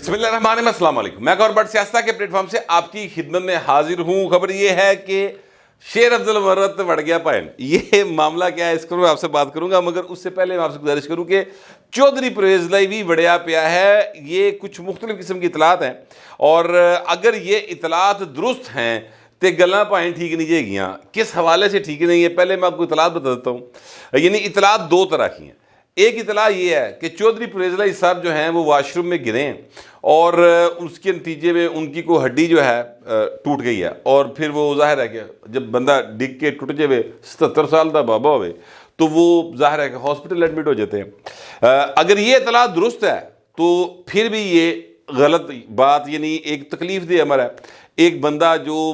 بسم اللہ الرحمن الرحیم، السلام علیکم۔ میں گور بٹ سیاستہ کے پلیٹ فارم سے آپ کی خدمت میں حاضر ہوں۔ خبر یہ ہے کہ شیر افضل مرت وڑ گیا پائن۔ یہ معاملہ کیا ہے اس کو میں آپ سے بات کروں گا، مگر اس سے پہلے میں آپ سے گزارش کروں کہ چودھری پرویز لائی بھی وڑیا پیا ہے۔ یہ کچھ مختلف قسم کی اطلاعات ہیں، اور اگر یہ اطلاعات درست ہیں تو گلاں پائیں ٹھیک نہیں جائے گیاں۔ کس حوالے سے ٹھیک نہیں ہے، پہلے میں آپ کو اطلاعات بتا دیتا ہوں۔ یعنی اطلاعات دو طرح کی ہیں۔ ایک اطلاع یہ ہے کہ چودھری پرویز لائی صاحب جو ہیں وہ واش روم میں گرے ہیں، اور اس کے نتیجے میں ان کی کوئی ہڈی جو ہے ٹوٹ گئی ہے، اور پھر وہ ظاہر ہے کہ جب بندہ ڈگ کے ٹوٹ جائے 77 سال دا بابا ہوئے تو وہ ظاہر ہے کہ ہاسپٹل ایڈمٹ ہو جاتے ہیں۔ اگر یہ اطلاع درست ہے تو پھر بھی یہ غلط بات، یعنی ایک تکلیف دہ امر ہے۔ ایک بندہ جو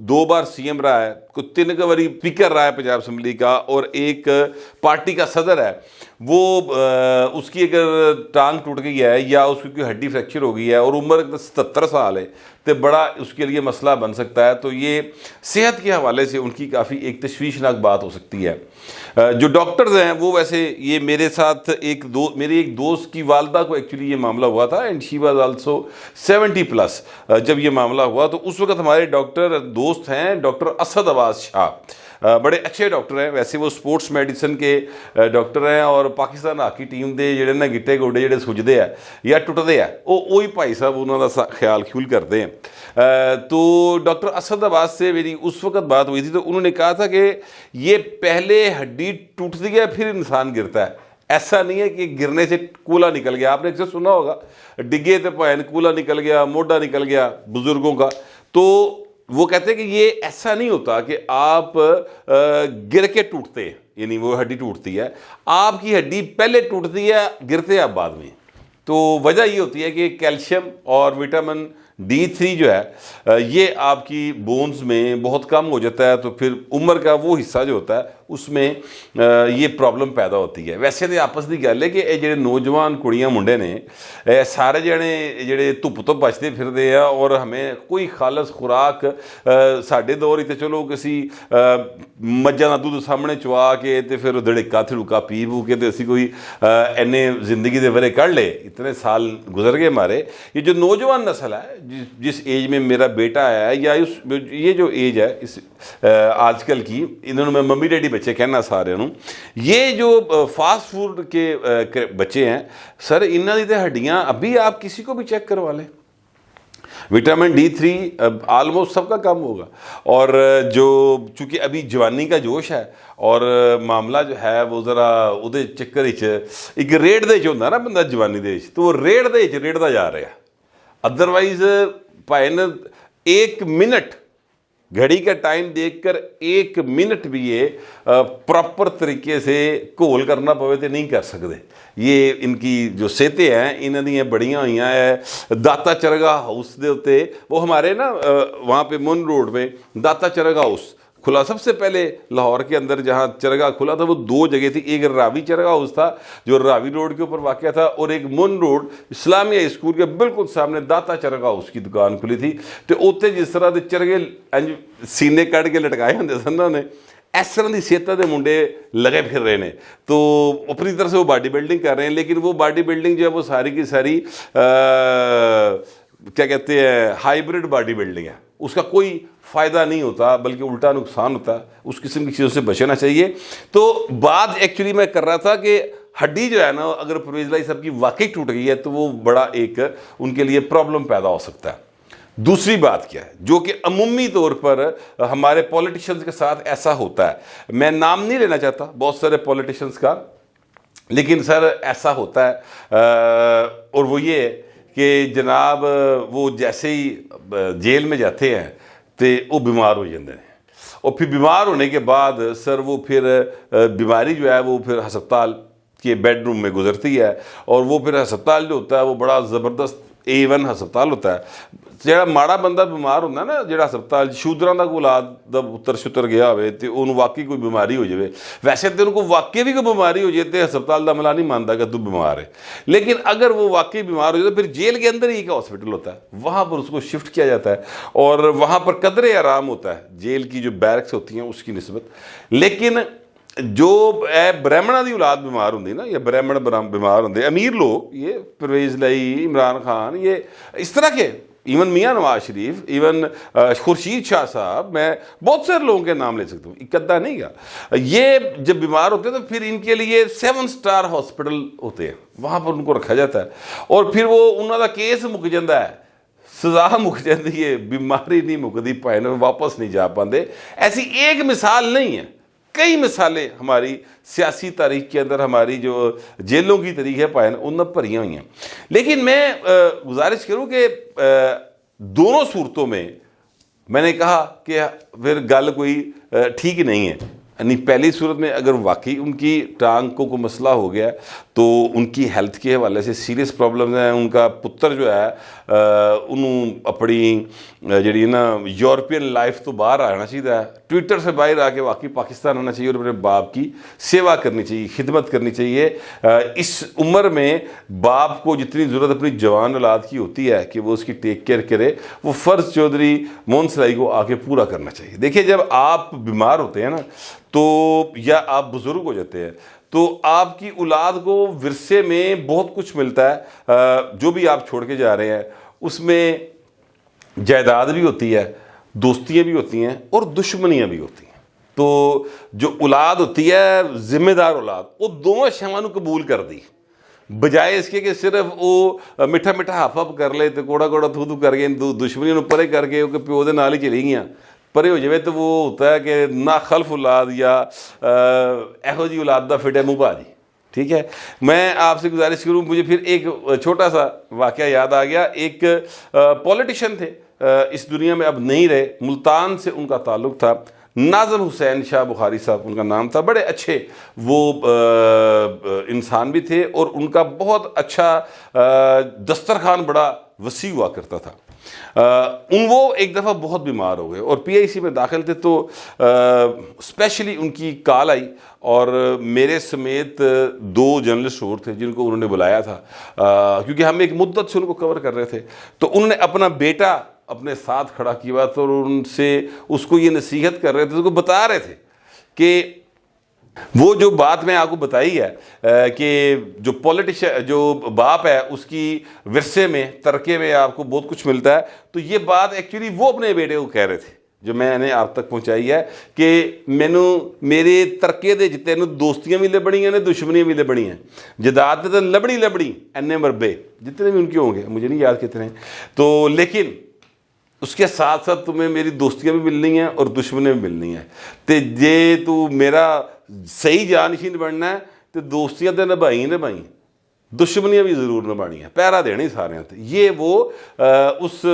2 بار سی ایم رہا ہے، کوئی 3 باری اسپیکر رہا ہے پنجاب اسمبلی کا، اور ایک پارٹی کا صدر ہے، وہ اس کی اگر ٹانگ ٹوٹ گئی ہے یا اس کی کوئی ہڈی فریکچر ہو گئی ہے اور عمر 77 سال ہے تو بڑا اس کے لیے مسئلہ بن سکتا ہے۔ تو یہ صحت کے حوالے سے ان کی کافی ایک تشویشناک بات ہو سکتی ہے۔ جو ڈاکٹرز ہیں وہ ویسے یہ میرے ساتھ میری ایک دوست کی والدہ کو ایکچولی یہ معاملہ ہوا تھا، اینڈ شی واز آلسو 70+۔ جب یہ معاملہ ہوا تو اس وقت ہمارے ڈاکٹر دوست ہیں ڈاکٹر اسد عباس شاہ، بڑے اچھے ڈاکٹر ہیں۔ ویسے وہ سپورٹس میڈیسن کے ڈاکٹر ہیں، اور پاکستان ہاکی ٹیم دے جڑے نا گٹے گوڈے جڑے سجدے ہیں یا ٹوٹتے ہیں وہی بھائی صاحب انہوں کا خیال خیول کرتے ہیں۔ تو ڈاکٹر اسد عباس سے میری اس وقت بات ہوئی تھی، تو انہوں نے کہا تھا کہ یہ پہلے ہڈی ٹوٹتی ہے پھر انسان گرتا ہے، ایسا نہیں ہے کہ گرنے سے کولا نکل گیا۔ آپ نے اکثر سنا ہوگا ڈگے تو پہن کولا نکل گیا، موڈا نکل گیا بزرگوں کا۔ تو وہ کہتے ہیں کہ یہ ایسا نہیں ہوتا کہ آپ گر کے ٹوٹتے ہیں، یعنی وہ ہڈی ٹوٹتی ہے، آپ کی ہڈی پہلے ٹوٹتی ہے، گرتے آپ بعد میں۔ تو وجہ یہ ہوتی ہے کہ کیلشیم اور وٹامن D3 جو ہے یہ آپ کی بونز میں بہت کم ہو جاتا ہے، تو پھر عمر کا وہ حصہ جو ہوتا ہے اس میں یہ پرابلم پیدا ہوتی ہے۔ ویسے تو آپس کی گل ہے کہ یہ جڑے نوجوان کڑیاں منڈے نے سارے جڑے دھپ تو بچتے پھرتے ہیں، اور ہمیں کوئی خالص خوراک ساڈے دور ہی تو چلو کسی مجھاں دا دودھ سامنے چوا کے تے پھر دڑکا تھڑکا پی پو کے تے اسی کوئی اینے زندگی دے ورے کڑھ لے، اتنے سال گزر گئے ہمارے۔ یہ جو نوجوان نسل ہے جس ایج میں میرا بیٹا آیا ہے، یا یہ جو ایج ہے اس آج کل کی، انہوں نے میں ممی ڈیڈی بچے کہنا سارے انہوں، یہ جو فاسٹ فوڈ کے بچے ہیں سر، انہاں دی تے ہڈیاں ابھی آپ کسی کو بھی چیک کروا لیں، وٹامن D3 آلموسٹ سب کا کم ہوگا۔ اور جو چونکہ ابھی جوانی کا جوش ہے، اور معاملہ جو ہے وہ ذرا وہ چکر ایک ریڑھ دے ہوتا نا بندہ جوانی دے، تو وہ ریڑھتا جا رہا ہے۔ ادروائز پائن 1 منٹ گھڑی کا ٹائم دیکھ کر 1 منٹ بھی یہ پراپر طریقے سے گھول کرنا پوے تو نہیں کر سکتے۔ یہ ان کی جو صحتیں ہیں انہاں دی بڑیاں ہوئی ہیں۔ داتا چرگا ہاؤس دے ہوتے، وہ ہمارے نا وہاں پہ من روڈ پہ داتا چرگا ہاؤس کھلا، سب سے پہلے لاہور کے اندر جہاں چرگا کھلا تھا وہ 2 جگہ تھی۔ ایک راوی چرگا ہاؤس تھا جو راوی روڈ کے اوپر واقع تھا، اور ایک من روڈ اسلامیہ اسکول کے بالکل سامنے داتا چرگا ہاؤس کی دکان کھلی تھی۔ تو اوتے جس طرح دے چرگے سینے کٹ کے لٹکائے ہوندے سن نے، اس طرح دی صحتاں دے منڈے لگے پھر رہے ہیں۔ تو اپنی طرح سے وہ باڈی بلڈنگ کر رہے ہیں، لیکن وہ باڈی بلڈنگ جو ہے وہ ساری کی ساری کیا کہتے ہیں ہائیبرڈ باڈی بلڈنگ ہے، اس کا کوئی فائدہ نہیں ہوتا بلکہ الٹا نقصان ہوتا ہے۔ اس قسم کی چیزوں سے بچنا چاہیے۔ تو بات ایکچولی میں کر رہا تھا کہ ہڈی جو ہے نا اگر پرویز لائی صاحب کی واقعی ٹوٹ گئی ہے تو وہ بڑا ایک ان کے لیے پرابلم پیدا ہو سکتا ہے۔ دوسری بات کیا ہے جو کہ عمومی طور پر ہمارے پولیٹیشنز کے ساتھ ایسا ہوتا ہے، میں نام نہیں لینا چاہتا بہت سارے پولیٹیشنز کا، لیکن سر ایسا ہوتا ہے، اور وہ یہ ہے کہ جناب وہ جیسے ہی جیل میں جاتے ہیں تو وہ بیمار ہو جاتے ہیں، اور پھر بیمار ہونے کے بعد سر وہ پھر بیماری جو ہے وہ پھر ہسپتال کے بیڈ روم میں گزرتی ہے، اور وہ پھر ہسپتال جو ہوتا ہے وہ بڑا زبردست A1 ہسپتال ہوتا ہے۔ جڑا ماڑا بندہ بیمار ہوتا ہے نا، جڑا ہسپتال شودراں دا کوئی اولاد دا پتر شتر گیا ہوئے تے انہوں واقعی کوئی بیماری ہو جائے، ویسے تو ان کو واقعی بھی کوئی بیماری ہو جائے تو ہسپتال دا عملہ نہیں مانتا کہ تو بیمار ہے، لیکن اگر وہ واقعی بیمار ہو جائے تو پھر جیل کے اندر ہی ایک ہاسپٹل ہوتا ہے، وہاں پر اس کو شفٹ کیا جاتا ہے، اور وہاں پر قدرے آرام ہوتا ہے جیل کی جو بیرکس ہوتی ہیں اس کی نسبت۔ لیکن جو برہمنا دی اولاد بیمار ہوندی نا یا برہمن بیمار ہوندے امیر لوگ, یہ پرویز لائی, عمران خان, یہ اس طرح کے, ایون میاں نواز شریف, ایون خورشید شاہ صاحب, میں بہت سے لوگوں کے نام لے سکتا ہوں, اکدہ نہیں گا. یہ جب بیمار ہوتے ہیں تو پھر ان کے لیے 7 سٹار ہاسپٹل ہوتے ہیں, وہاں پر ان کو رکھا جاتا ہے, اور پھر وہ انہوں کا کیس مک جاتا ہے, سزا مک جاتی ہے, بیماری نہیں مکتی, پائن واپس نہیں جا پاتے. ایسی ایک مثال نہیں ہے, کئی مثالیں ہماری سیاسی تاریخ کے اندر, ہماری جو جیلوں کی تاریخ ہے پائن, ان میں بھری ہوئی ہیں. لیکن میں گزارش کروں کہ دونوں صورتوں میں نے کہا کہ پھر گل کوئی ٹھیک نہیں ہے. یعنی پہلی صورت میں اگر واقعی ان کی ٹانگ کو کوئی مسئلہ ہو گیا تو ان کی ہیلتھ کے حوالے سے سیریس پرابلمز ہیں. ان کا پتر جو ہے انہوں اپنی جڑی نا یورپین لائف تو باہر آنا چاہیے, ٹویٹر سے باہر آ کے واقعی پاکستان آنا چاہیے اور اپنے باپ کی سیوا کرنی چاہیے, خدمت کرنی چاہیے. اس عمر میں باپ کو جتنی ضرورت اپنی جوان اولاد کی ہوتی ہے کہ وہ اس کی ٹیک کیئر کرے, وہ فرض چودھری موہن سرائی کو آ کے پورا کرنا چاہیے. دیکھیں, جب آپ بیمار ہوتے ہیں نا تو یا آپ بزرگ ہو جاتے ہیں تو آپ کی اولاد کو ورثے میں بہت کچھ ملتا ہے. جو بھی آپ چھوڑ کے جا رہے ہیں اس میں جائیداد بھی ہوتی ہے, دوستیاں بھی ہوتی ہیں اور دشمنیاں بھی ہوتی ہیں. تو جو اولاد ہوتی ہے, ذمہ دار اولاد, وہ دونوں شیواں نوں قبول کر دی, بجائے اس کے کہ صرف وہ میٹھا میٹھا ہف ہف کر لے تو کوڑا کوڑا تھو تھو کر کے دشمنیوں پرے کر کے پیو دے نال ہی چلی گیاں پرے ہو جائے, تو وہ ہوتا ہے کہ نہ خلف اولاد یا ایہو جی اولاد دا فٹے منہ بھاجی. ٹھیک ہے, میں آپ سے گزارش کروں, مجھے پھر ایک چھوٹا سا واقعہ یاد آ گیا. ایک پولیٹیشین تھے, اس دنیا میں اب نہیں رہے, ملتان سے ان کا تعلق تھا, ناظم حسین شاہ بخاری صاحب ان کا نام تھا. بڑے اچھے وہ انسان بھی تھے اور ان کا بہت اچھا دسترخوان بڑا وسیع ہوا کرتا تھا. وہ ایک دفعہ بہت بیمار ہو گئے اور پی آئی سی میں داخل تھے, تو اسپیشلی ان کی کال آئی اور میرے سمیت 2 جرنلسٹ اور تھے جن کو انہوں نے بلایا تھا, کیونکہ ہم ایک مدت سے ان کو کور کر رہے تھے. تو انہوں نے اپنا بیٹا اپنے ساتھ کھڑا کیا تھا اور ان سے اس کو یہ نصیحت کر رہے تھے, اس کو بتا رہے تھے کہ وہ جو بات میں آپ کو بتائی ہے کہ جو جو باپ ہے اس کی ورثے میں ترکے میں آپ کو بہت کچھ ملتا ہے, تو یہ بات ایکچولی وہ اپنے بیٹے کو کہہ رہے تھے جو میں نے آپ تک پہنچائی ہے کہ مینوں میرے ترکے دے جتنے دوستیاں بھی لبڑی ہیں نے دشمنیاں بھی لبڑی ہیں, جداد تے لبڑی اینے مربے جتنے بھی ان کے ہوں گے, مجھے نہیں یاد کتنے, تو لیکن اس کے ساتھ ساتھ تمہیں میری دوستیاں بھی ملنی ہیں اور دشمنیاں بھی ملنی ہیں. تے جے تو میرا صحیح جانشین بننا ہے تو دوستیاں تے نبھائیں, دشمنیاں بھی ضرور نبھانی ہیں, پیرا دینے سارے ہیں. یہ وہ اس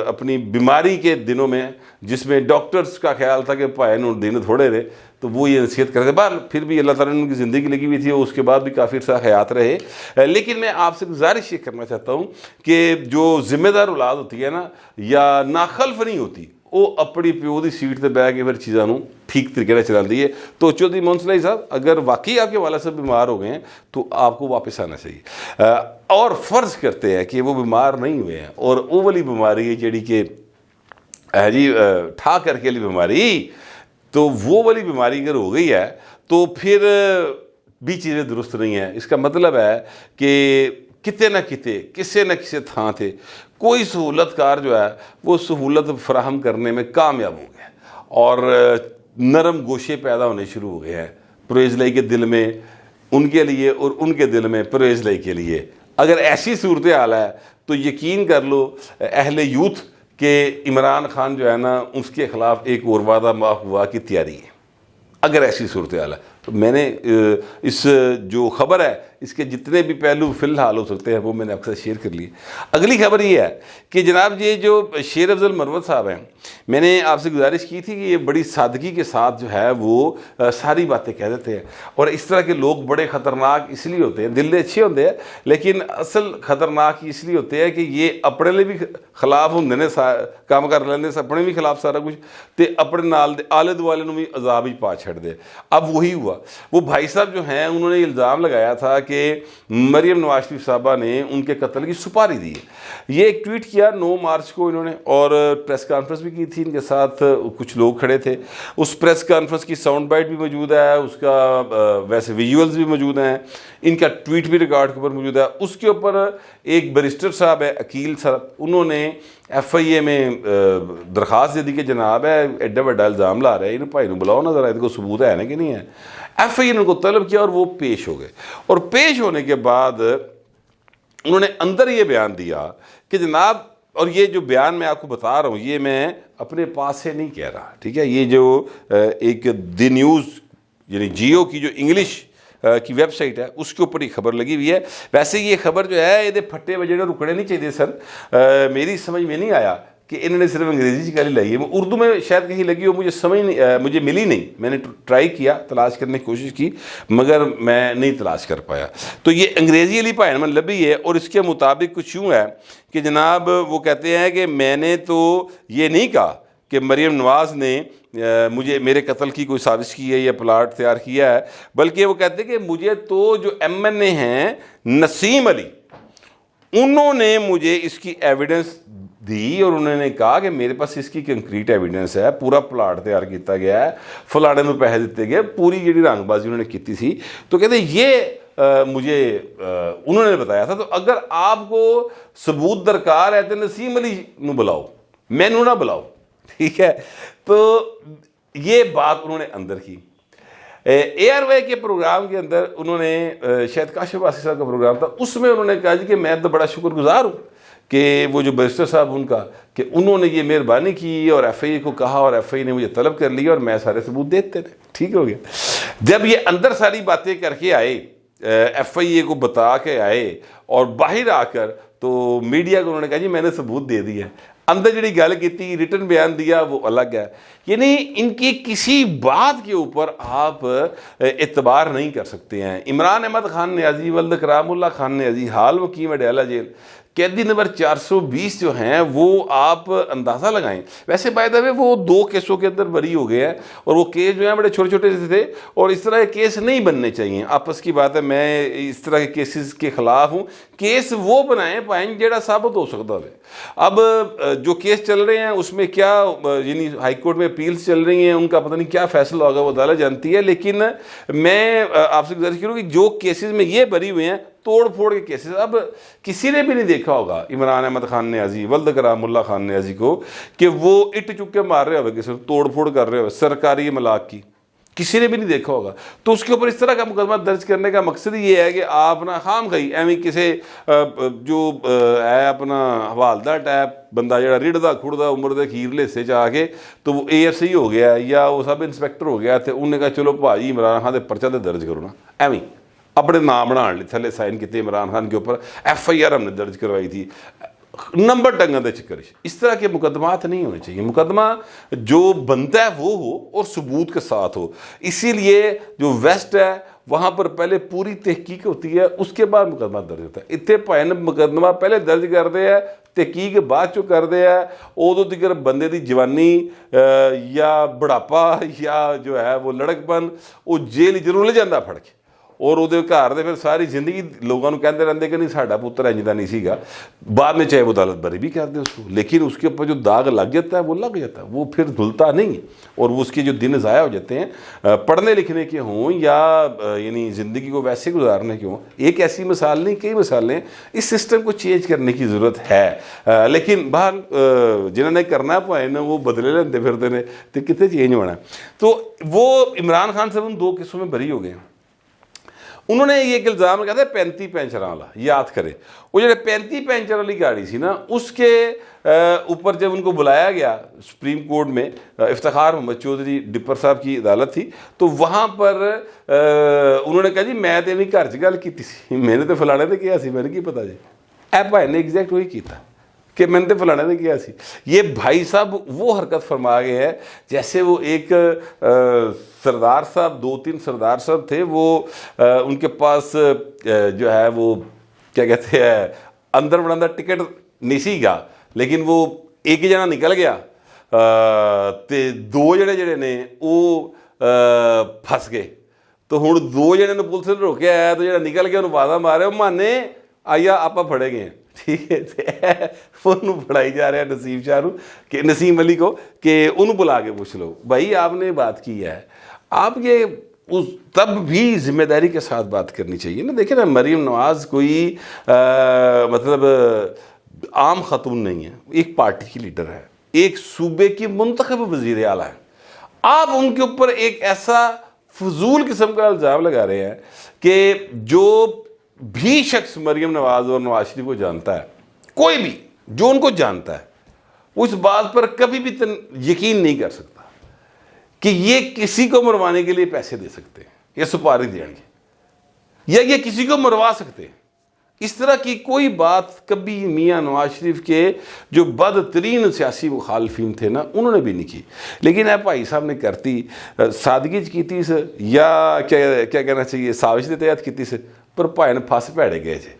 اپنی بیماری کے دنوں میں جس میں ڈاکٹرز کا خیال تھا کہ پائے دن تھوڑے رہے, تو وہ یہ نصیحت کرتے. بعد پھر بھی اللہ تعالیٰ نے ان کی زندگی لگی ہوئی تھی اور اس کے بعد بھی کافی عرصہ حیات رہے. لیکن میں آپ سے گزارش یہ کرنا چاہتا ہوں کہ جو ذمہ دار اولاد ہوتی ہے نا, یا ناخلف نہیں ہوتی, وہ اپنی پیو دی سیٹ تے بہ کے پھر چیزاں نوں ٹھیک طریقے سے چلاندی ہے. تو چودھری موہن سرائی صاحب اگر واقعی آپ کے والد صاحب بیمار ہو گئے ہیں تو آپ کو واپس آنا چاہیے, اور فرض کرتے ہیں کہ وہ بیمار نہیں ہوئے ہیں اور وہ والی بیماری ہے جیڑی کہ جی ٹھا کر کے لی بیماری, تو وہ والی بیماری اگر ہو گئی ہے تو پھر بھی چیزیں درست نہیں ہیں. اس کا مطلب ہے کہ کتے نہ کتے کسے نہ کسے تھان تھے کوئی سہولت کار جو ہے وہ سہولت فراہم کرنے میں کامیاب ہو گیا اور نرم گوشے پیدا ہونے شروع ہو گئے ہیں پرویز لائی کے دل میں ان کے لیے اور ان کے دل میں پرویز لائی کے لیے. اگر ایسی صورتحال ہے تو یقین کر لو اہل یوتھ کہ عمران خان جو ہے نا اس کے خلاف ایک اور وعدہ معاف ہوا کی تیاری ہے. اگر ایسی صورتحال ہے تو میں نے اس جو خبر ہے اس کے جتنے بھی پہلو فی الحال ہو سکتے ہیں وہ میں نے آپ سے شیئر کر لیے. اگلی خبر یہ ہے کہ جناب یہ جو شیر افضل مروت صاحب ہیں, میں نے آپ سے گزارش کی تھی کہ یہ بڑی سادگی کے ساتھ جو ہے وہ ساری باتیں کہہ دیتے ہیں, اور اس طرح کے لوگ بڑے خطرناک اس لیے ہوتے ہیں, دل اچھے ہوتے ہیں لیکن اصل خطرناک اس لیے ہوتے ہیں کہ یہ اپنے لیے بھی خلاف ہوں نے کام کر لینے سے اپنے بھی خلاف سارا کچھ, تے اپنے نال دے آلے دوالے نوں بھی عذاب ہی پا چھڑ دے. اب وہی ہوا, وہ بھائی صاحب جو ہیں انہوں نے الزام لگایا تھا کہ مریم نواز شریف صاحبہ نے ان کے قتل کی سپاری دی ہے۔ یہ ایک ٹویٹ کیا 9 مارچ کو انہوں نے، اور پریس کانفرنس بھی کی تھی، ان کے ساتھ کچھ لوگ کھڑے تھے۔ اس پریس کانفرنس کی ساؤنڈ بائٹ بھی موجود ہے، اس کا ویسے ویژولز بھی موجود ہیں، ان کا ٹویٹ بھی ریکارڈ کے اوپر موجود ہے۔ اس کے اوپر ایک بیرسٹر صاحب ہے عقیل صاحب، انہوں نے ایف آئی اے میں درخواست دے دی کہ جناب ہے ایڈا بڑا الزام لا رہے ہیں، انہوں بھائی نو بلاؤ نا ذرا، ان کو ثبوت ہے نا کہ نہیں ہے۔ ایف آئی اے نے ان کو طلب کیا اور وہ پیش ہو گئے، اور پیش ہونے کے بعد انہوں نے اندر یہ بیان دیا کہ جناب، اور یہ جو بیان میں آپ کو بتا رہا ہوں یہ میں اپنے پاس سے نہیں کہہ رہا، ٹھیک ہے، یہ جو ایک دی نیوز یعنی جیو کی جو انگلش کی ویب سائٹ ہے اس کے اوپر ہی خبر لگی ہوئی ہے۔ ویسے یہ خبر جو ہے یہ پھٹے بجے رکنے نہیں چاہیے سر، میری سمجھ میں نہیں آیا کہ انہوں نے صرف انگریزی چکالی لائی ہے، اردو میں شاید کہیں لگی ہو، مجھے ملی نہیں، میں نے ٹرائی کیا تلاش کرنے کی کوشش کی مگر میں نہیں تلاش کر پایا۔ تو یہ انگریزی علی پائن میں لبی ہے، اور اس کے مطابق کچھ یوں ہے کہ جناب وہ کہتے ہیں کہ میں نے تو یہ نہیں کہا کہ مریم نواز نے میرے قتل کی کوئی سازش کی ہے یا پلاٹ تیار کیا ہے، بلکہ وہ کہتے ہیں کہ مجھے تو جو ایم این اے ہیں نسیم علی، انہوں نے مجھے اس کی ایویڈنس دی، اور انہوں نے کہا کہ میرے پاس اس کی کنکریٹ ایویڈنس ہے، پورا پلاٹ تیار کیتا گیا ہے، فلانے میں پیسے دیتے گئے، پوری جڑی رنگ بازی انہوں نے کی تھی۔ تو کہتے ہیں یہ مجھے انہوں نے بتایا تھا، تو اگر آپ کو ثبوت درکار ہے تو نسیم علی نو بلاؤ، میں نو نہ بلاؤ، ٹھیک ہے۔ تو یہ بات انہوں نے اندر کی۔ اے آر وائی کے پروگرام کے اندر انہوں نے شاید کاشف واسی صاحب کا پروگرام تھا، اس میں انہوں نے کہا جی کہ میں تو بڑا شکر گزار ہوں کہ وہ جو بیرسٹر صاحب ان کا کہ انہوں نے یہ مہربانی کی اور ایف آئی اے کو کہا، اور ایف آئی اے نے مجھے طلب کر لیا اور میں سارے ثبوت دیتے رہے، ٹھیک ہو گیا۔ جب یہ اندر ساری باتیں کر کے آئے، ایف آئی اے کو بتا کے آئے، اور باہر آ کر تو میڈیا کو انہوں نے کہا جی میں نے ثبوت دے دیا ہے، اندر جڑی گل کی تھی ریٹن بیان دیا وہ الگ ہے۔ یعنی ان کی کسی بات کے اوپر آپ اعتبار نہیں کر سکتے ہیں۔ عمران احمد خان نیازی ولد کرام اللہ خان نیازی حال مقیم اڈیالہ جیل، قیدی نمبر 420 جو ہیں وہ آپ اندازہ لگائیں۔ ویسے بائی دا وے وہ 2 کیسوں کے اندر بری ہو گئے ہیں، اور وہ کیس جو ہیں بڑے چھوٹے چھوٹے سے تھے، اور اس طرح کے کیس نہیں بننے چاہیے، آپس کی بات ہے، میں اس طرح کے کیسز کے خلاف ہوں۔ کیس وہ بنائیں پائیں جیڑا ثابت ہو سکتا ہے۔ اب جو کیس چل رہے ہیں اس میں کیا یعنی ہائی کورٹ میں اپیلز چل رہی ہیں، ان کا پتہ نہیں کیا فیصلہ ہوگا، وہ عدالت جانتی ہے، لیکن میں آپ سے گزارش کروں کہ جو کیسز میں یہ بری ہوئے ہیں توڑ پھوڑ کے کیسز، اب کسی نے بھی نہیں دیکھا ہوگا عمران احمد خان نیازی ولد کرام اللہ خان نیازی کو کہ وہ اٹ چک کے مار رہے ہوئے، کسی توڑ پھوڑ کر رہے ہوئے سرکاری املاک کی، کسی نے بھی نہیں دیکھا ہوگا۔ تو اس کے اوپر اس طرح کا مقدمہ درج کرنے کا مقصد یہ ہے کہ آپ نا خام خواہی ایویں کسی جو ہے اپنا حوالدار ٹائپ بندہ جڑا ریڑھدا کھڑدا عمر دے کھیرلے سے جا کے تو وہ اے ایس ای ہو گیا یا وہ سب انسپیکٹر ہو گیا، تو انہوں نے کہا چلو بھائی عمران خان دے پرچہ تے درج کرو نا، ایویں اپنے نام بنا لی تھلے سائن کیتے عمران خان کے اوپر، ایف آئی آر ہم نے درج کروائی تھی، نمبر ٹنگن دے چکر۔ اس طرح کے مقدمات نہیں ہونے چاہیے، مقدمہ جو بنتا ہے وہ ہو اور ثبوت کے ساتھ ہو۔ اسی لیے جو ویسٹ ہے وہاں پر پہلے پوری تحقیق ہوتی ہے، اس کے بعد مقدمہ درج ہوتا ہے۔ اتنے پائن مقدمہ پہلے درج کر دے ہے، تحقیق بعد چو کر دے ہے، ادو تک بندے دی جوانی یا بڑھاپا یا جو ہے وہ لڑک پن وہ جیل ضرور لے جاندہ پھڑ کے، اور وہ گھر دے پھر ساری زندگی لوگوں کہتے رہتے کہ نہیں ساڈا پتر انج دا نہیں سیگا، بعد میں چاہے وہ عدالت بری بھی کر دے اس کو، لیکن اس کے اوپر جو داغ لگ جاتا ہے وہ لگ جاتا ہے، وہ پھر دھلتا نہیں ہے، اور وہ اس کے جو دن ضائع ہو جاتے ہیں پڑھنے لکھنے کے ہوں یا یعنی زندگی کو ویسے گزارنے کے ہوں۔ ایک ایسی مثال نہیں، کئی مثالیں، اس سسٹم کو چینج کرنے کی ضرورت ہے، لیکن بہر جنہوں نے کرنا پائے نا وہ بدلے لیندے پھرتے ہیں تو کتنے چینج ہونا ہے۔ تو وہ عمران خان صاحب ان 2 کیسوں میں بری ہو گئے ہیں۔ انہوں نے یہ ایک الزام کہتے ہیں 35 پینچر والا، یاد کرے وہ جو 35 پینچر والی گاڑی سی نا، اس کے اوپر جب ان کو بلایا گیا سپریم کورٹ میں، افتخار محمد چودھری ڈپر صاحب کی عدالت تھی، تو وہاں پر انہوں نے کہا جی میں تو نہیں گھر چ گل کی سی، میں نے تو فلانے نے کیا سی، میں نے کی پتا جی، اے بھائی نے ایگزیکٹ وہی کیتا کہ میں نے تو فلانے نے کیا سی۔ یہ بھائی صاحب وہ حرکت فرما گئے ہیں جیسے وہ ایک سردار صاحب، 2-3 سردار صاحب تھے، وہ ان کے پاس جو ہے وہ کیا کہتے ہیں اندر بڑھاندہ ٹکٹ نہیں سی گا، لیکن وہ ایک ہی جنا نکل گیا تے 2 جڑے نے وہ پھنس گئے، تو ہوں دو جنے نے پولیس نے روکیا ہے تو جہاں نکل کے انہوں آواز مارے وہ مانے آئیا آپ پھڑے گئے ہیں، ٹھیک ہے، انہوں پڑھائی جا رہا ہے نسیم شاہ کہ نسیم علی کو کہ انہوں بلا کے پوچھ لو بھائی آپ نے بات کی ہے، آپ یہ تب بھی ذمہ داری کے ساتھ بات کرنی چاہیے نا. دیکھیں نا مریم نواز کوئی مطلب عام خاتون نہیں ہے، ایک پارٹی کی لیڈر ہے، ایک صوبے کی منتخب وزیر اعلیٰ ہے. آپ ان کے اوپر ایک ایسا فضول قسم کا الزام لگا رہے ہیں کہ جو بھی شخص مریم نواز اور نواز شریف کو جانتا ہے، کوئی بھی جو ان کو جانتا ہے، وہ اس بات پر کبھی بھی یقین نہیں کر سکتا کہ یہ کسی کو مروانے کے لیے پیسے دے سکتے ہیں یا سپاری دیں گے یا یہ کسی کو مروا سکتے ہیں. اس طرح کی کوئی بات کبھی میاں نواز شریف کے جو بدترین سیاسی مخالفین تھے نا انہوں نے بھی نہیں کی. لیکن اے بھائی صاحب نے کرتی سادگی کی سے یا کیا کہنا چاہیے سازش کے تحت کی سے، پر بھائی نے پھس پیڑے گئے تھے،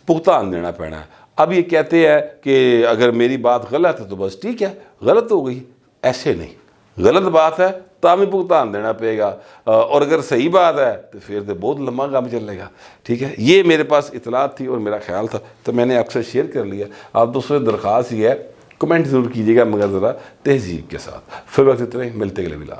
بھگتان دینا پینا. اب یہ کہتے ہیں کہ اگر میری بات غلط ہے تو بس ٹھیک ہے، غلط ہو گئی. ایسے نہیں، غلط بات ہے تو ہمیں بھگتان دینا پڑے گا، اور اگر صحیح بات ہے تو پھر تو بہت لمبا کام چلے گا. ٹھیک ہے، یہ میرے پاس اطلاعات تھی اور میرا خیال تھا تو میں نے آپ سے شیئر کر لیا. آپ دوستوں سے درخواست یہ ہے کمنٹ ضرور کیجیے گا مگر ذرا تہذیب کے ساتھ. پھر وقت اتنے ملتے گلے بلا.